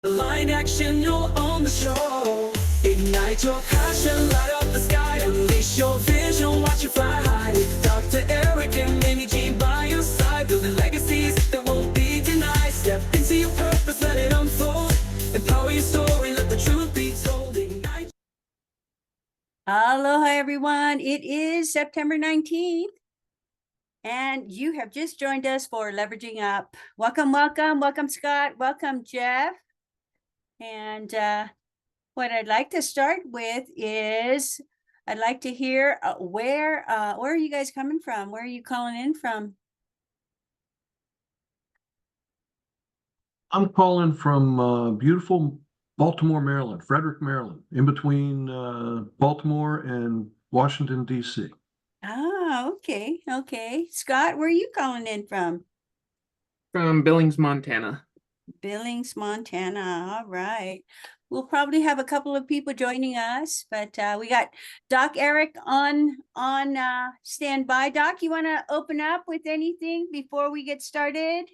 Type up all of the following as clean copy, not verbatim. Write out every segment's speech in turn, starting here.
Line action, you're on the show. Ignite your passion, light up the sky. Unleash your vision, watch you fly high. Dr. Eric and Amy G by your side. Building legacies that won't be denied. Step into your purpose, let it unfold. Empower your story, let the truth be told. Ignite. Aloha, everyone. It is September 19th, and you have just joined us for Leveraging Up. Welcome, welcome, welcome, Scott. Welcome, Jeff. And what I'd like to start with is I'd like to hear where are you guys coming from? Where are you calling in from? I'm calling from beautiful Baltimore, Maryland, Frederick, Maryland, in between Baltimore and Washington, D.C. Oh, okay, okay. Scott, where are you calling in from? From Billings, Montana. Billings, Montana. All right. We'll probably have a couple of people joining us, but we got Doc Eric on standby. Doc, you want to open up with anything before we get started?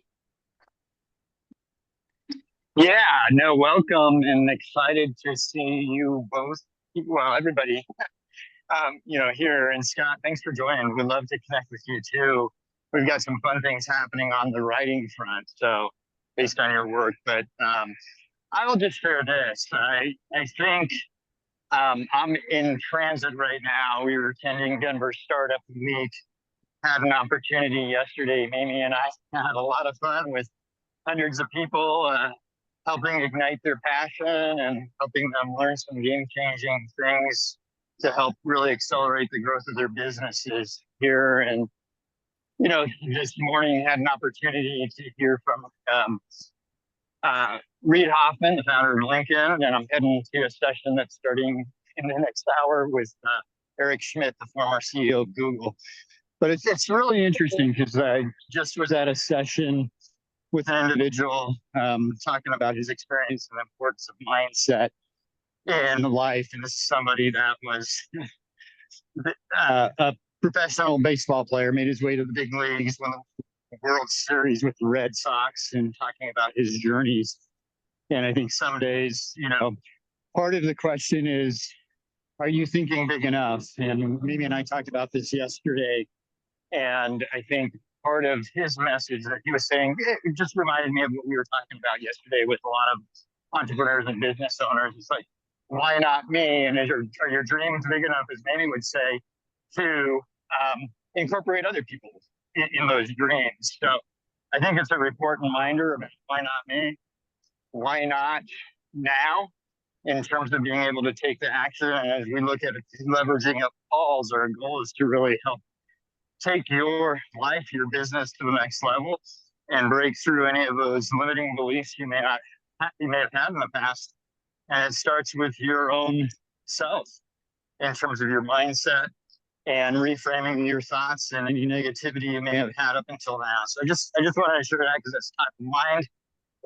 Yeah, no, welcome and excited to see you both. Well, everybody, here. And Scott, thanks for joining. We'd love to connect with you too. We've got some fun things happening on the writing front, so based on your work. But I will just share this. I think I'm in transit right now. We were attending Denver Startup Week. Had an opportunity yesterday. Mimi and I had a lot of fun with hundreds of people. Helping ignite their passion and helping them learn some game-changing things to help really accelerate the growth of their businesses here. And, this morning had an opportunity to hear from Reid Hoffman, the founder of Lincoln, and I'm heading to a session that's starting in the next hour with Eric Schmidt, the former CEO of Google. But it's really interesting because I just was at a session with an individual talking about his experience and the importance of mindset in life. And this is somebody that was a professional baseball player, made his way to the big leagues, won the World Series with the Red Sox, and talking about his journeys. And I think some days, part of the question is, are you thinking big enough? And Mimi and I talked about this yesterday. And I think part of his message that he was saying, it just reminded me of what we were talking about yesterday with a lot of entrepreneurs and business owners. It's like, why not me? And are your dreams big enough, as Mamie would say, to incorporate other people in those dreams? So I think it's a important reminder of why not me? Why not now? In terms of being able to take the action. And as we look at it, leveraging up calls, our goal is to really help take your life, your business to the next level and break through any of those limiting beliefs you may have had in the past. And it starts with your own self in terms of your mindset and reframing your thoughts and any negativity you may have had up until now. So I just wanted to share that because it's top of mind,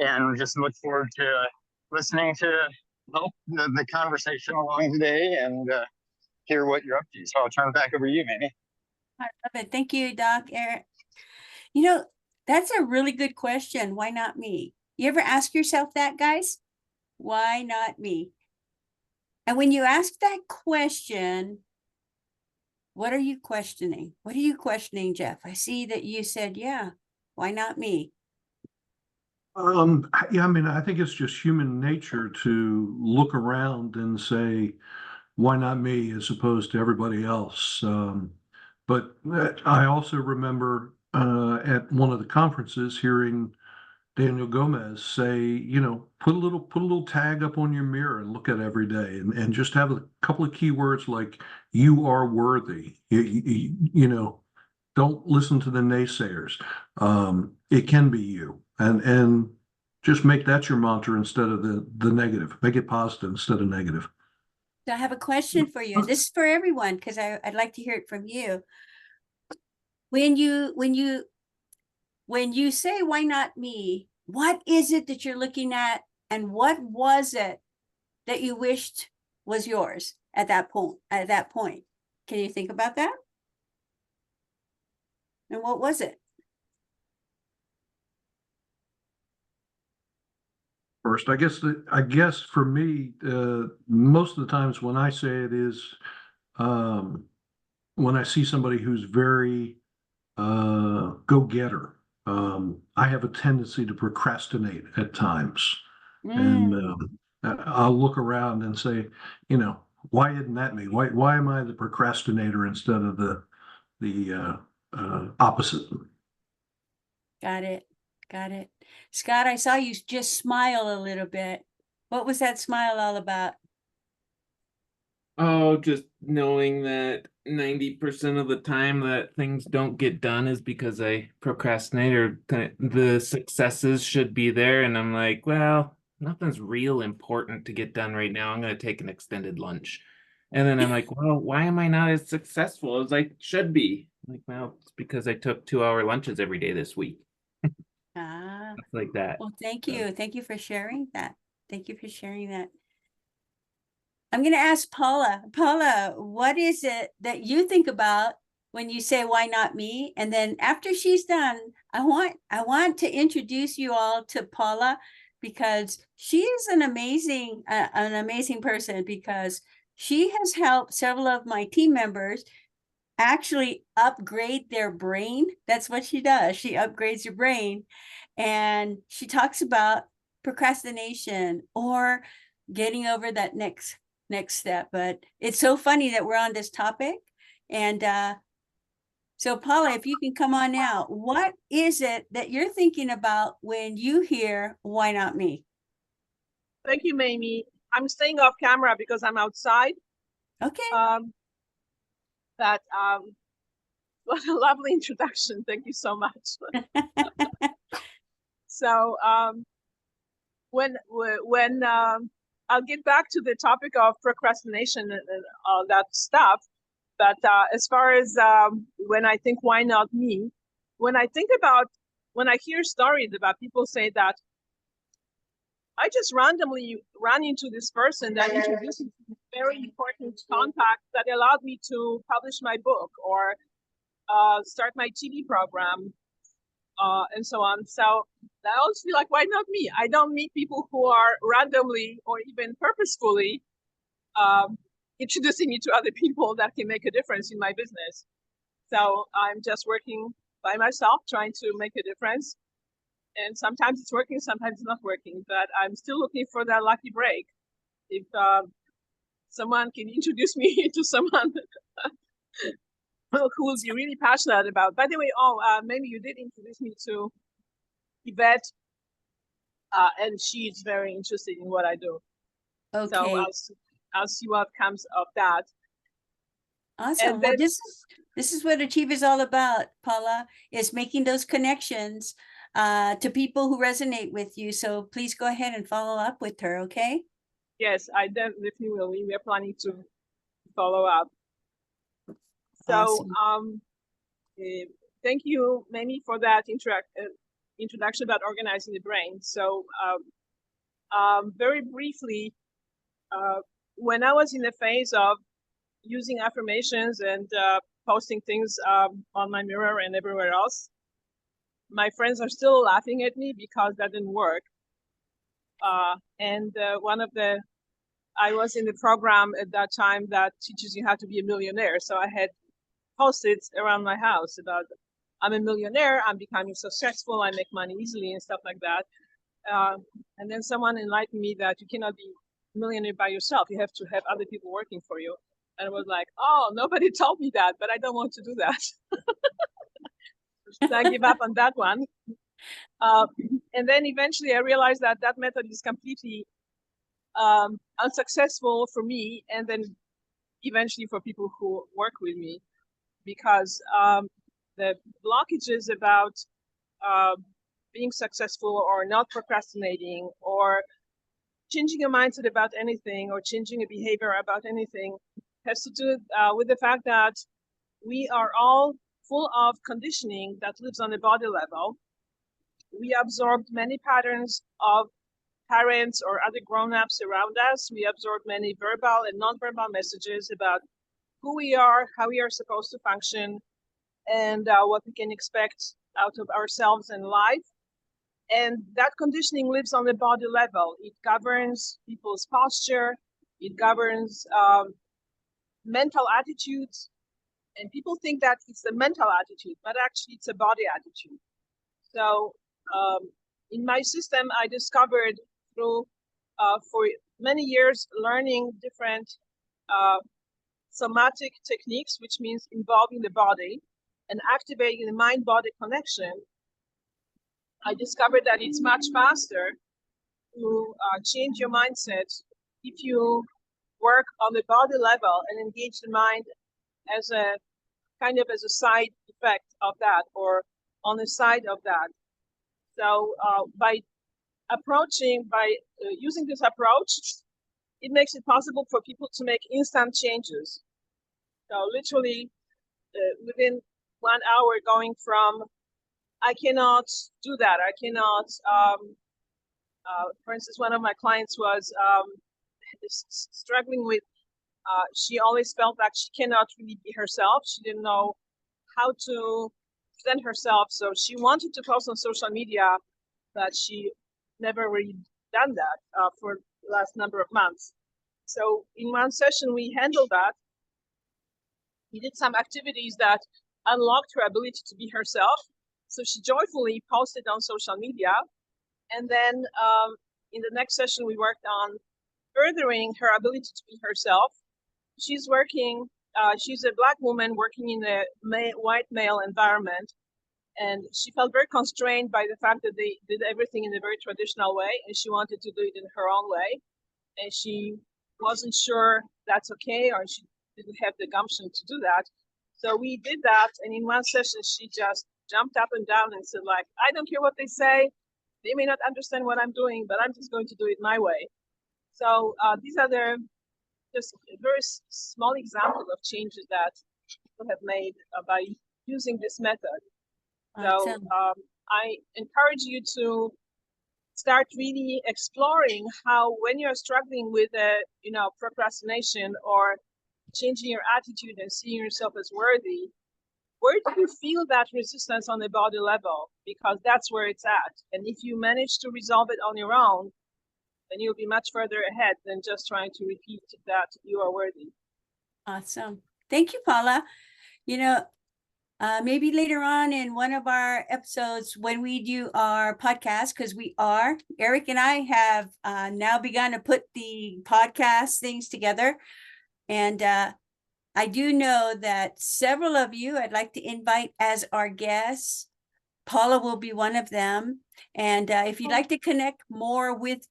and just look forward to listening to the conversation along today and hear what you're up to. So I'll turn it back over to you, Mamie. I love it. Thank you, Doc. Eric. That's a really good question. Why not me? You ever ask yourself that, guys? Why not me? And when you ask that question, what are you questioning? What are you questioning, Jeff? I see that you said, yeah, why not me? I think it's just human nature to look around and say, why not me, as opposed to everybody else. But I also remember at one of the conferences hearing Daniel Gomez say, put a little tag up on your mirror and look at it every day, and just have a couple of key words like "you are worthy." Don't listen to the naysayers. It can be you, and just make that your mantra instead of the negative. Make it positive instead of negative. So I have a question for you. This is for everyone because I'd like to hear it from you. When you say why not me, what is it that you're looking at, and what was it that you wished was yours at that point? Can you think about that? And what was it? first. I guess for me, most of the times when I say it is, when I see somebody who's very go-getter. I have a tendency to procrastinate at times, and I'll look around and say, why isn't that me? Why am I the procrastinator instead of the opposite? Got it. Got it. Scott, I saw you just smile a little bit. What was that smile all about? Oh, just knowing that 90% of the time that things don't get done is because I procrastinate, or the successes should be there. And I'm like, well, nothing's real important to get done right now. I'm going to take an extended lunch. And then I'm like, well, why am I not as successful as I should be? I'm like, well, it's because I took 2-hour lunches every day this week. Ah, Stuff like that. well, thank So- you. Thank you for sharing that. Thank you for sharing that. I'm going to ask Paula. Paula, what is it that you think about when you say, why not me? And then after she's done, I want to introduce you all to Paula, because she is an amazing person, because she has helped several of my team members actually upgrade their brain. That's what she does. She upgrades your brain. And she talks about procrastination or getting over that next step. But it's so funny that we're on this topic. And so Paula, if you can come on now, what is it that you're thinking about when you hear, why not me? Thank you, Mamie. I'm staying off camera because I'm outside. Okay. What a lovely introduction. Thank you so much. So when I'll get back to the topic of procrastination and all that stuff, but as far as when I think, why not me? When I hear stories about people say that I just randomly ran into this person that introduced me to a very important contact that allowed me to publish my book or start my TV program, and so on. So I always feel like, why not me? I don't meet people who are randomly or even purposefully introducing me to other people that can make a difference in my business. So I'm just working by myself, trying to make a difference. And sometimes it's working, sometimes it's not working, but I'm still looking for that lucky break. If someone can introduce me to someone who will be really passionate about. By the way, maybe you did introduce me to Yvette, and she's very interested in what I do. Okay. So I'll see what comes of that. Awesome. And Well, then, this is what Achieve is all about, Paula, is making those connections to people who resonate with you. So please go ahead and follow up with her, okay? yes, I definitely will. We are planning to follow up. So Awesome. thank you, Mamie, for that introduction about organizing the brain. So very briefly, when I was in the phase of using affirmations and posting things on my mirror and everywhere else, my friends are still laughing at me because that didn't work. I was in the program at that time that teaches you how to be a millionaire. So I had post-its around my house about, I'm a millionaire, I'm becoming successful, I make money easily and stuff like that. And then someone enlightened me that you cannot be a millionaire by yourself. You have to have other people working for you. And I was like, oh, nobody told me that, but I don't want to do that. So I give up on that one. And then eventually I realized that that method is completely unsuccessful for me, and then eventually for people who work with me, because the blockages about being successful or not procrastinating or changing a mindset about anything or changing a behavior about anything has to do with the fact that we are all full of conditioning that lives on a body level. We absorbed many patterns of parents or other grown-ups around us. We absorb many verbal and non-verbal messages about who we are, how we are supposed to function, and what we can expect out of ourselves in life. And that conditioning lives on the body level. It governs people's posture. It governs mental attitudes. And people think that it's a mental attitude, but actually it's a body attitude. So in my system, I discovered through, for many years, learning different somatic techniques, which means involving the body and activating the mind-body connection. I discovered that it's much faster to change your mindset if you work on the body level and engage the mind as a kind of as a side effect of that, or on the side of that. So by using this approach, it makes it possible for people to make instant changes. So literally within 1 hour, going from I cannot do that, I cannot, for instance, one of my clients was struggling with, she always felt like she cannot really be herself. She didn't know how to present herself. So she wanted to post on social media, but she never really done that for the last number of months. So in one session, we handled that. We did some activities that unlocked her ability to be herself. So she joyfully posted on social media. And then in the next session, we worked on furthering her ability to be herself. She's working, she's a Black woman working in a white male environment. And she felt very constrained by the fact that they did everything in a very traditional way, and she wanted to do it in her own way. And she wasn't sure that's okay, or she didn't have the gumption to do that. So we did that, and in one session, she just jumped up and down and said, like, I don't care what they say. They may not understand what I'm doing, but I'm just going to do it my way. So these are just a very small example of changes that people have made by using this method. So I encourage you to start really exploring how, when you're struggling with procrastination or changing your attitude and seeing yourself as worthy, where do you feel that resistance on the body level? Because that's where it's at. And if you manage to resolve it on your own, then you'll be much further ahead than just trying to repeat that you are worthy. Awesome. Thank you, Paula. Maybe later on in one of our episodes when we do our podcast, because Eric and I have now begun to put the podcast things together. And I do know that several of you I'd like to invite as our guests. Paula will be one of them. And if you'd like to connect more with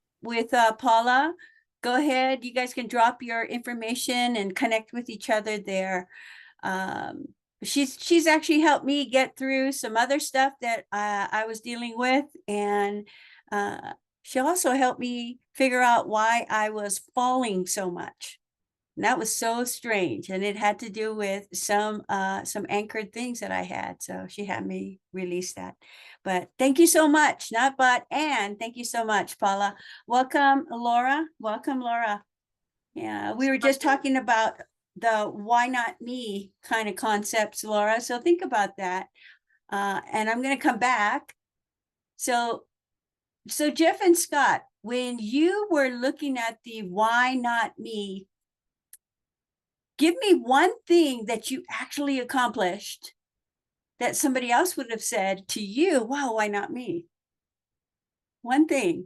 Paula, go ahead. You guys can drop your information and connect with each other there. She's actually helped me get through some other stuff that I was dealing with. And she also helped me figure out why I was falling so much. And that was so strange. And it had to do with some anchored things that I had. So she had me release that. But thank you so much. And thank you so much, Paula. Welcome, Laura. Welcome, Laura. Yeah, we were just talking about the why not me kind of concepts, Laura. So think about that. And I'm going to come back. So Jeff and Scott, when you were looking at the why not me, give me one thing that you actually accomplished that somebody else would have said to you, wow, why not me? One thing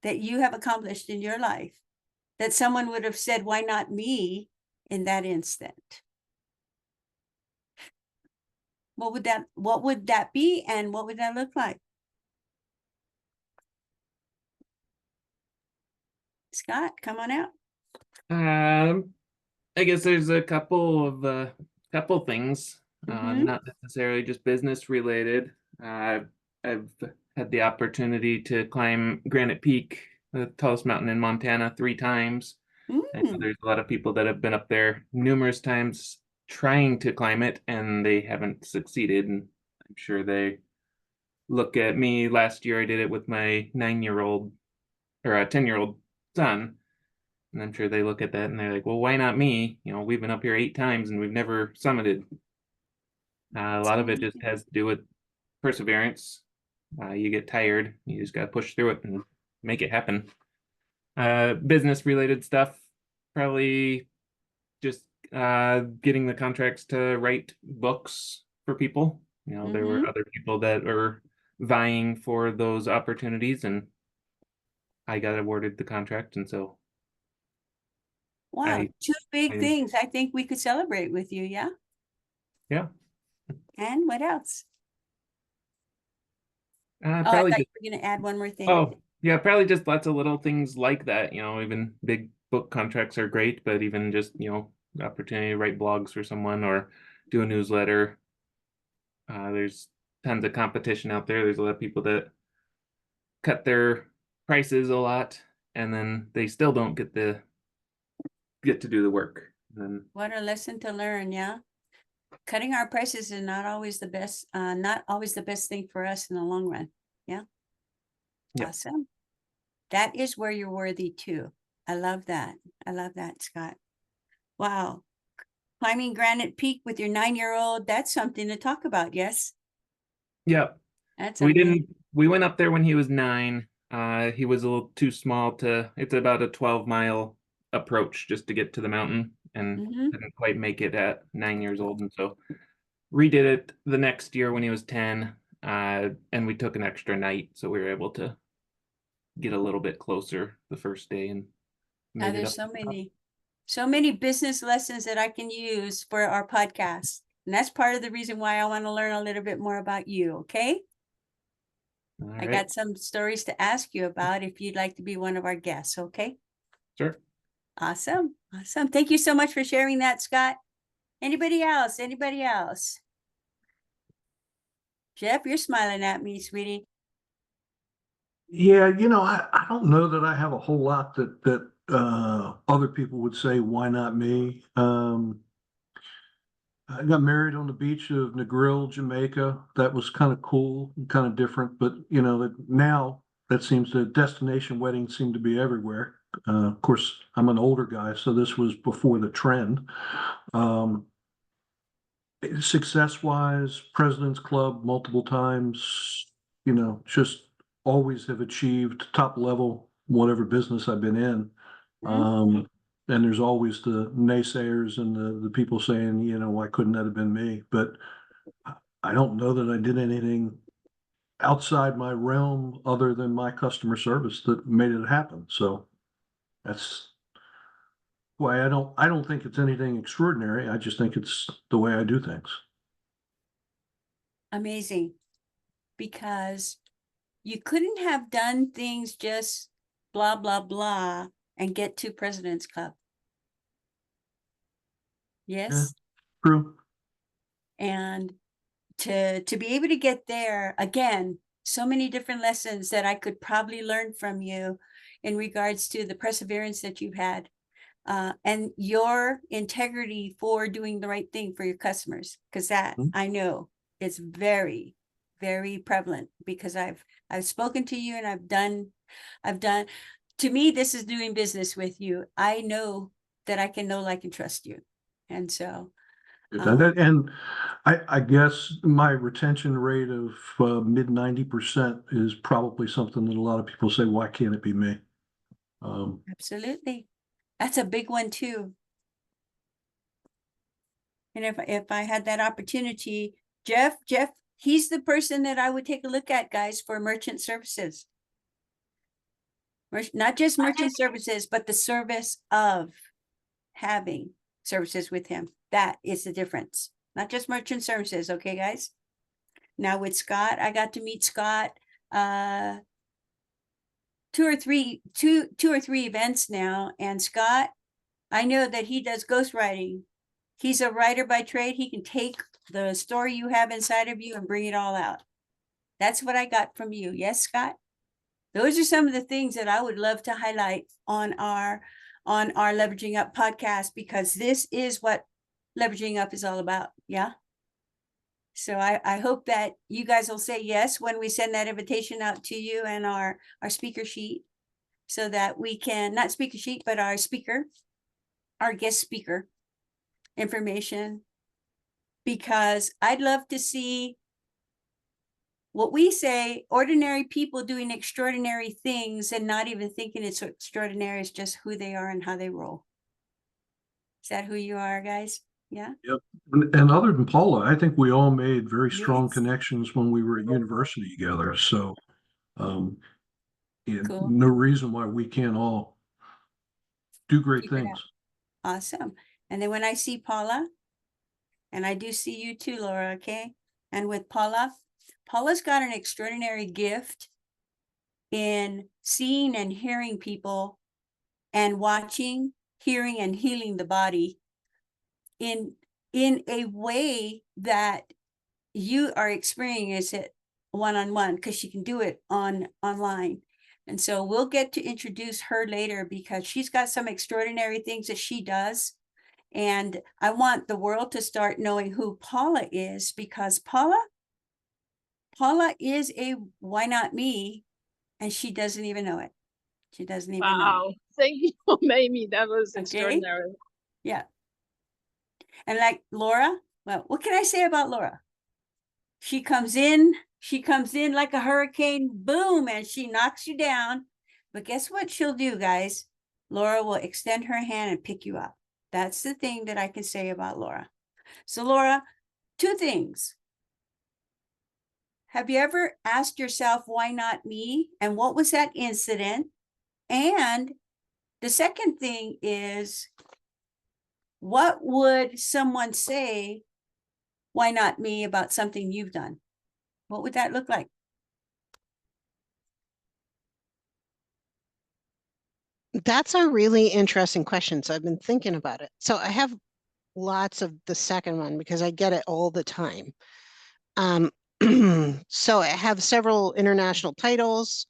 that you have accomplished in your life that someone would have said, why not me, in that instant. What would that be, and what would that look like? Scott, come on out. I guess there's a couple things, not necessarily just business related. I've had the opportunity to climb Granite Peak, the tallest mountain in Montana, 3 times. I know there's a lot of people that have been up there numerous times trying to climb it, and they haven't succeeded. And I'm sure they look at me. Last year I did it with my 9-year-old or a 10-year-old son. And I'm sure they look at that and they're like, well, why not me? We've been up here 8 times and we've never summited. A lot of it just has to do with perseverance, You get tired. You just got to push through it and make it happen. Business related stuff, probably just getting the contracts to write books for people. There were other people that are vying for those opportunities, and I got awarded the contract, and so Wow, I two big I- things I think we could celebrate with you, yeah? yeah. And what else? Oh, I Probably thought just you were gonna add one more thing. Oh, yeah, probably just lots of little things like that. Even big book contracts are great, but even just, the opportunity to write blogs for someone or do a newsletter. There's tons of competition out there. There's a lot of people that cut their prices a lot, and then they still don't get to do the work. And What a lesson to learn, yeah? Cutting our prices is not always the best thing for us in the long run. Yeah. Yep. Awesome. That is where you're worthy too. I love that. I love that, Scott. Wow. Climbing Granite Peak with your 9-year-old, that's something to talk about, yes? yeah, That's we amazing. didn't. We went up there when he was 9. He was a little too small to. It's about a 12-mile approach just to get to the mountain, and Mhm. didn't quite make it at 9 years old, and so redid it the next year when he was 10. And we took an extra night, so we were able to get a little bit closer the first day and made it There's up. so many business lessons that I can use for our podcast. And that's part of the reason why I want to learn a little bit more about you, okay? All I right. got some stories to ask you about if you'd like to be one of our guests, okay? Sure. Awesome. Awesome. Thank you so much for sharing that, Scott. Anybody else? Anybody else? Jeff, you're smiling at me, sweetie. Yeah, I don't know that I have a whole lot that other people would say, why not me? I got married on the beach of Negril, Jamaica. That was kind of cool, kind of different, but now that seems to destination weddings seem to be everywhere. Of course, I'm an older guy, so this was before the trend. Um, Success-wise, President's Club multiple times, just always have achieved top level, whatever business I've been in. And there's always the naysayers and the people saying, why couldn't that have been me? But I don't know that I did anything outside my realm other than my customer service that made it happen. So that's why I don't think it's anything extraordinary. I just think it's the way I do things. Amazing. Because you couldn't have done things just blah, blah, blah and get to President's Club. Yes. True. And to be able to get there, again, so many different lessons that I could probably learn from you in regards to the perseverance that you've had and your integrity for doing the right thing for your customers. Because that I know is very, very prevalent because I've spoken to you and I've done, to me, this is doing business with you. I know that I can know, like, and trust you. And so And I guess my retention rate of mid 90% is probably something that a lot of people say, why can't it be me? absolutely. That's a big one too. And if I had that opportunity, Jeff, he's the person that I would take a look at, guys, for merchant services. Not just merchant services, but the service of having services with him. That is the difference. Not just merchant services, okay, guys? Now with Scott, I got to meet Scott 2 or 3 events now. And Scott, I know that he does ghostwriting. He's a writer by trade. He can take the story you have inside of you and bring it all out. That's what I got from you. Yes, Scott? Those are some of the things that I would love to highlight on our Leveraging Up podcast, because this is what Leveraging Up is all about. Yeah. So I hope that you guys will say yes when we send that invitation out to you and our speaker sheet, so that we can, not speaker sheet, but our guest speaker information, because I'd love to see what we say, ordinary people doing extraordinary things and not even thinking it's extraordinary, is just who they are and how they roll. Is that who you are, guys? Yeah. Yep. And other than Paula, I think we all made very strong Yes. connections when we were at university together. So yeah, Cool. no reason why we can't all do great Figure it things. Awesome. And then when I see Paula, and I do see you too, Laura, okay? And with Paula, Paula's got an extraordinary gift in seeing and hearing people and watching, hearing, and healing the body in a way that you are experiencing it one-on-one, because she can do it online. And so we'll get to introduce her later, because she's got some extraordinary things that she does. And I want the world to start knowing who Paula is, because Paula is a why not me, and she doesn't even know it. She doesn't even know. Wow. Thank you, Mamie. That was Okay. extraordinary. Yeah. And like Laura, well, what can I say about Laura? She comes in like a hurricane, boom, and she knocks you down. But guess what she'll do, guys? Laura will extend her hand and pick you up. That's the thing that I can say about Laura. So Laura, two things. Have you ever asked yourself, why not me? And what was that incident? And the second thing is, what would someone say, why not me, about something you've done? What would that look like? That's a really interesting question. So I've been thinking about it. So I have lots of the second one because I get it all the time. So I have several international titles.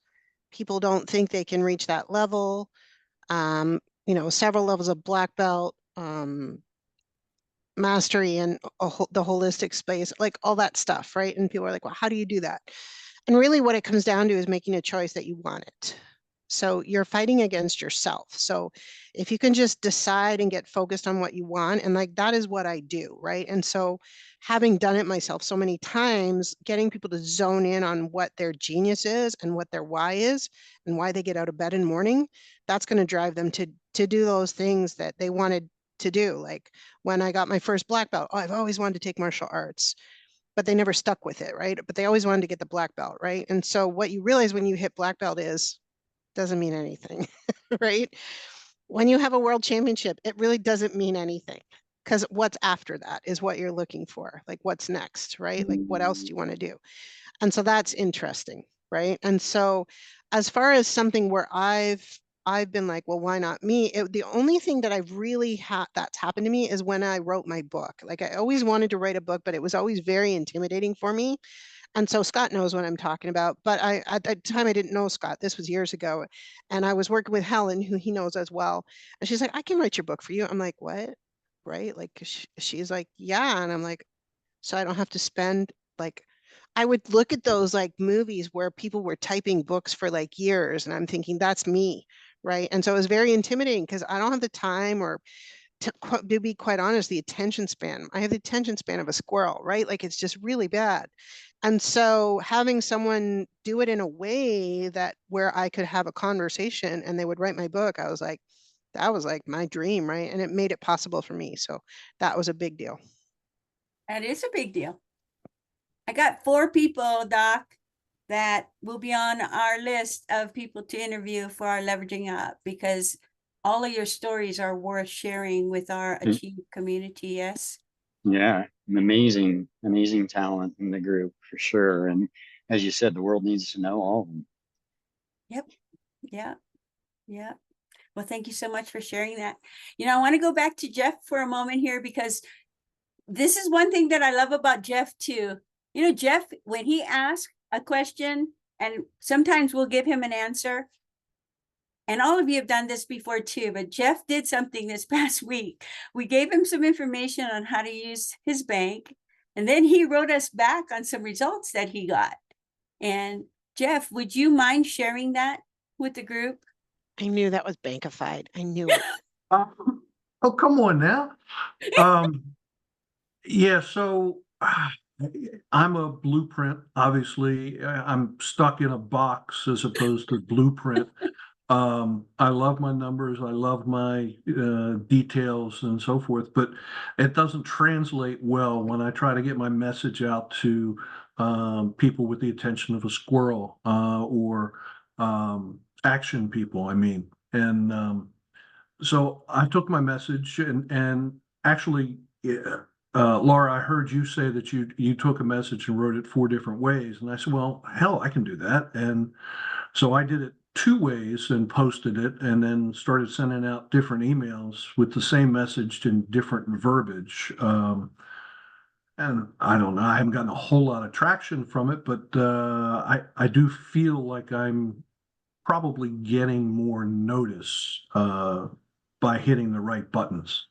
People don't think they can reach that level. Several levels of black belt, mastery in the holistic space, like all that stuff, right? And people are like, well, how do you do that? And really what it comes down to is making a choice that you want it. So you're fighting against yourself. So if you can just decide and get focused on what you want, and like that is what I do, right? And so having done it myself so many times, getting people to zone in on what their genius is and what their why is and why they get out of bed in the morning, that's going to drive them to do those things that they wanted to do. Like when I got my first black belt, I've always wanted to take martial arts, but they never stuck with it, right? But they always wanted to get the black belt, right? And so what you realize when you hit black belt doesn't mean anything, right? When you have a world championship, it really doesn't mean anything, because what's after that is what you're looking for. Like what's next, right? Like what else do you want to do? And so that's interesting, right? And so as far as something where I've been like, well, why not me? The only thing that I've really that's happened to me is when I wrote my book. Like I always wanted to write a book, but it was always very intimidating for me. And so Scott knows what I'm talking about, but at that time I didn't know Scott. This was years ago. And I was working with Helen, who he knows as well. And she's like, I can write your book for you. I'm like, what? Right? Like, she's like, yeah. And I'm like, so I don't have to spend, like, I would look at those like movies where people were typing books for like years. And I'm thinking, that's me. Right. And so it was very intimidating because I don't have the time, or to be quite honest, the attention span. I have the attention span of a squirrel, right? Like it's just really bad. And so having someone do it in a way that where I could have a conversation and they would write my book, I was like, that was like my dream, right? And it made it possible for me. So that was a big deal. That is a big deal. I got 4 people, Doc, that will be on our list of people to interview for our Leveraging Up, because all of your stories are worth sharing with our Achieve community. Yes. Yeah, an amazing talent in the group for sure. And as you said, the world needs to know all of them. Yep. Yeah. Yeah. Well, thank you so much for sharing that. I want to go back to Jeff for a moment here, because this is one thing that I love about Jeff too. Jeff, when he asks a question, and sometimes we'll give him an answer, and all of you have done this before too, but Jeff did something this past week. We gave him some information on how to use his bank, and then he wrote us back on some results that he got. And Jeff, would you mind sharing that with the group? I knew that was bankified. I knew it. Oh, come on now. Yeah, so I'm a blueprint. Obviously, I'm stuck in a box as opposed to blueprint. I love my numbers. I love my details and so forth, but it doesn't translate well when I try to get my message out to people with the attention of a squirrel or action people, I mean. And so I took my message and actually, yeah, Laura, I heard you say that you took a message and wrote it 4 different ways. And I said, well, hell, I can do that. And so I did it 2 ways and posted it and then started sending out different emails with the same message in different verbiage. And I don't know, I haven't gotten a whole lot of traction from it, but I do feel like I'm probably getting more notice by hitting the right buttons.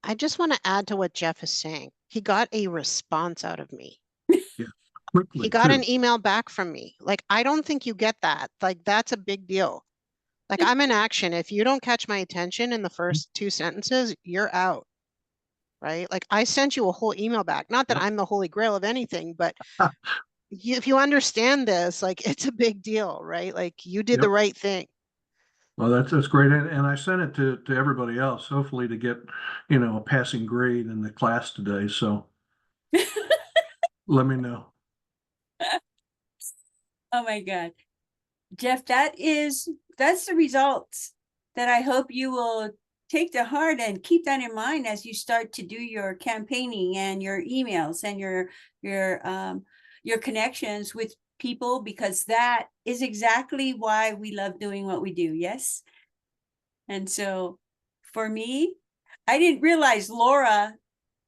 I just want to add to what Jeff is saying. He got a response out of me. Yeah, quickly He got too. an email back from me. Like, I don't think you get that. Like, that's a big deal. Like, I'm in action. If you don't catch my attention in the first 2 sentences, you're out. Right? Like, I sent you a whole email back. Not that Yep. I'm the holy grail of anything, but if you understand this, like, it's a big deal, right? Like, you did the Yep. right thing. Well, that's great, and I sent it to everybody else, hopefully to get, a passing grade in the class today. So let me know. Oh my God. Jeff, that's the results that I hope you will take to heart and keep that in mind as you start to do your campaigning and your emails and your connections with people, because that is exactly why we love doing what we do. Yes. And so for me, I didn't realize Laura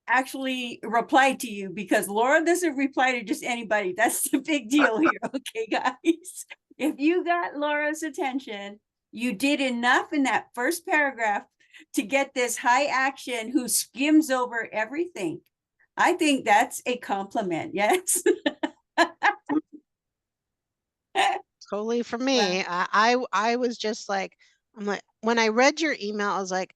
actually replied to you, because Laura doesn't reply to just anybody. That's the big deal here. Okay, guys. If you got Laura's attention, you did enough in that first paragraph to get this high action who skims over everything. I think that's a compliment. Yes. Totally for me. I was just like, I'm like, when I read your email, I was like,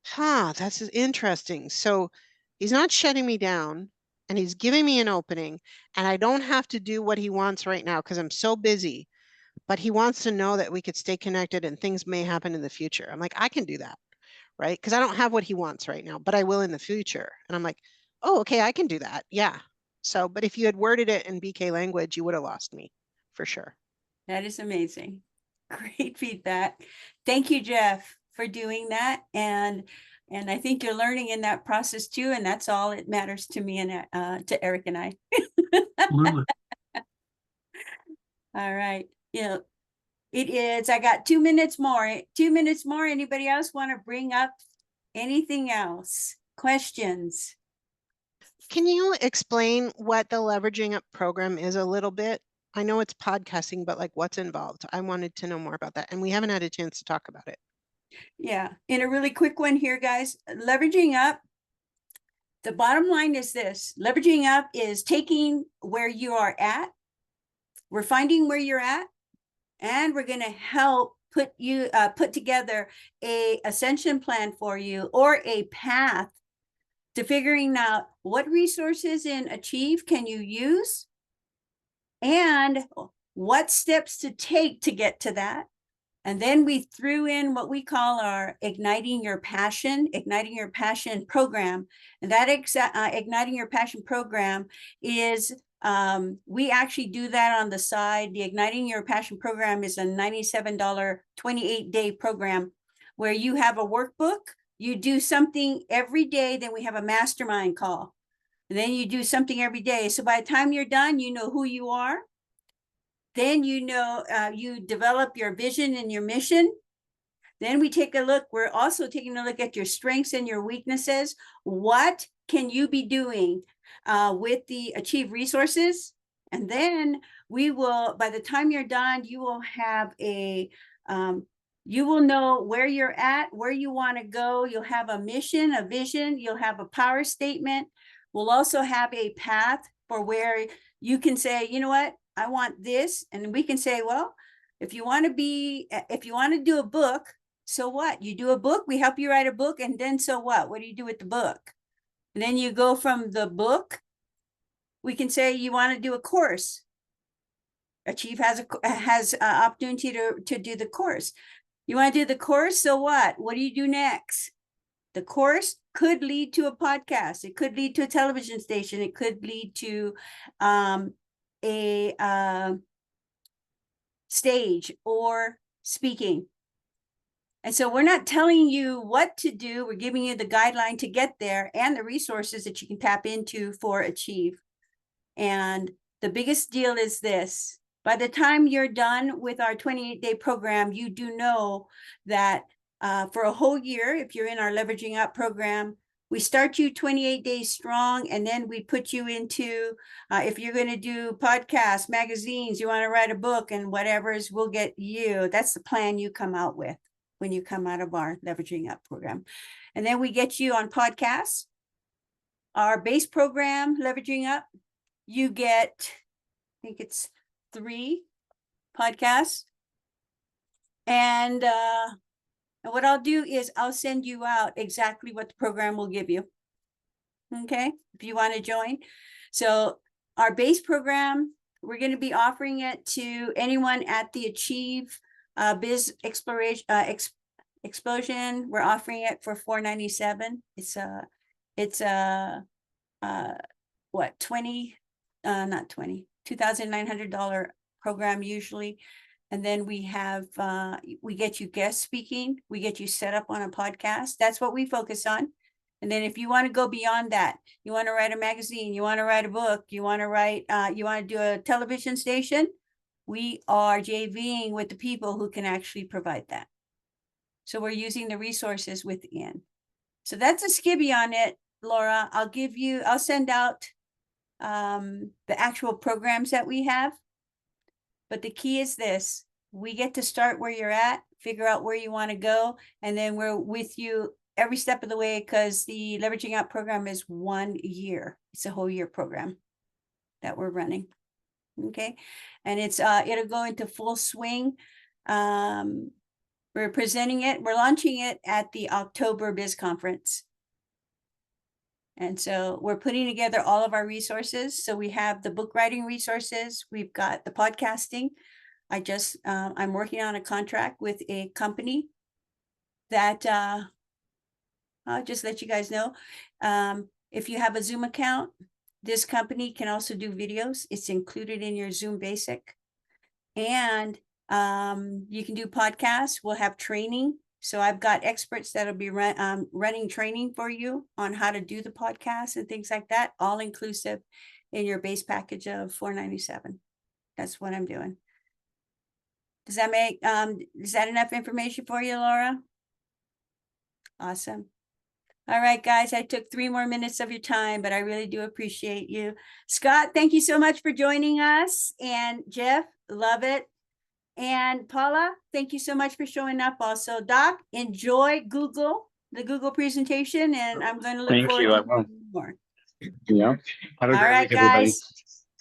huh, that's interesting. So he's not shutting me down and he's giving me an opening, and I don't have to do what he wants right now because I'm so busy, but he wants to know that we could stay connected and things may happen in the future. I'm like, I can do that, right? Because I don't have what he wants right now, but I will in the future. And I'm like, oh, okay, I can do that. Yeah. So, but if you had worded it in BK language, you would have lost me for sure. That is amazing. Great feedback. Thank you, Jeff, for doing that. And I think you're learning in that process too. And that's all it matters to me and to Eric and I. Absolutely. All right. It is, I got 2 minutes more. 2 minutes more. Anybody else want to bring up anything else? Questions? Can you explain what the Leveraging Up program is a little bit? I know it's podcasting, but like what's involved? I wanted to know more about that. And we haven't had a chance to talk about it. Yeah. In a really quick one here, guys, Leveraging Up. The bottom line is this: Leveraging Up is taking where you are at. We're finding where you're at, and we're going to help put together a ascension plan for you, or a path to figuring out what resources in Achieve can you use and what steps to take to get to that. And then we threw in what we call our Igniting Your Passion program. And that Igniting Your Passion program is, we actually do that on the side. The Igniting Your Passion program is a $97 28-day program where you have a workbook. You do something every day. Then we have a mastermind call. And then you do something every day. So by the time you're done, you know who you are. Then you develop your vision and your mission. Then we take a look. We're also taking a look at your strengths and your weaknesses. What can you be doing with the Achieve resources? And then we will, by the time you're done, you will have you will know where you're at, where you want to go. You'll have a mission, a vision. You'll have a power statement. We'll also have a path for where you can say, you know what, I want this. And we can say, well, if you want to do a book, so what? You do a book, we help you write a book, and then so what? What do you do with the book? And then you go from the book We can say you want to do a course. Achieve has an opportunity to do the course. You want to do the course, so what? What do you do next? The course could lead to a podcast. It could lead to a television station. It could lead to a stage or speaking. And so we're not telling you what to do. We're giving you the guideline to get there and the resources that you can tap into for Achieve. And the biggest deal is this. By the time you're done with our 28-day program, you do know that for a whole year, if you're in our Leveraging Up program, we start you 28 days strong, and then we put you into, if you're going to do podcasts, magazines, you want to write a book and whatever's, we'll get you. That's the plan you come out with when you come out of our Leveraging Up program. And then we get you on podcasts. Our base program, Leveraging Up, you get, I think it's 3 podcasts. And what I'll do is I'll send you out exactly what the program will give you. Okay, if you want to join. So our base program, we're going to be offering it to anyone at the Achieve Biz Exploration Explosion. We're offering it for $497. It's what, $2,900 program usually. And then we have, we get you guest speaking, we get you set up on a podcast. That's what we focus on. And then if you want to go beyond that, you want to write a magazine, you want to write a book, you want to write, you want to do a television station, we are JVing with the people who can actually provide that. So we're using the resources within. So that's a skibby on it, Laura. I'll send out the actual programs that we have. But the key is this: we get to start where you're at, figure out where you want to go, and then we're with you every step of the way, because the Leveraging Up program is 1 year. It's a whole year program that we're running. Okay. And it's it'll go into full swing. We're presenting it, we're launching it at the October Biz Conference. And so we're putting together all of our resources. So we have the book writing resources. We've got the podcasting. I'm working on a contract with a company that I'll just let you guys know. If you have a Zoom account, this company can also do videos. It's included in your Zoom Basic. And you can do podcasts. We'll have training. So I've got experts that'll be running training for you on how to do the podcast and things like that, all inclusive in your base package of $497. That's what I'm doing. Does that make, is that enough information for you, Laura? Awesome. All right, guys, I took 3 more minutes of your time, but I really do appreciate you. Scott, thank you so much for joining us. And Jeff, love it. And Paula, thank you so much for showing up also. Doc, enjoy the Google presentation, and I'm going to look forward to more. Yeah. Have a All great right, week, everybody. guys.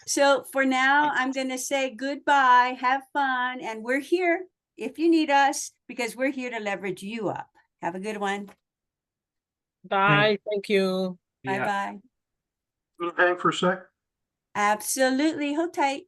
So for now, I'm going to say goodbye, have fun, and we're here if you need us, because we're here to leverage you up. Have a good one. Bye. Thank you. Bye-bye. Hang for a sec. Absolutely. Hold tight.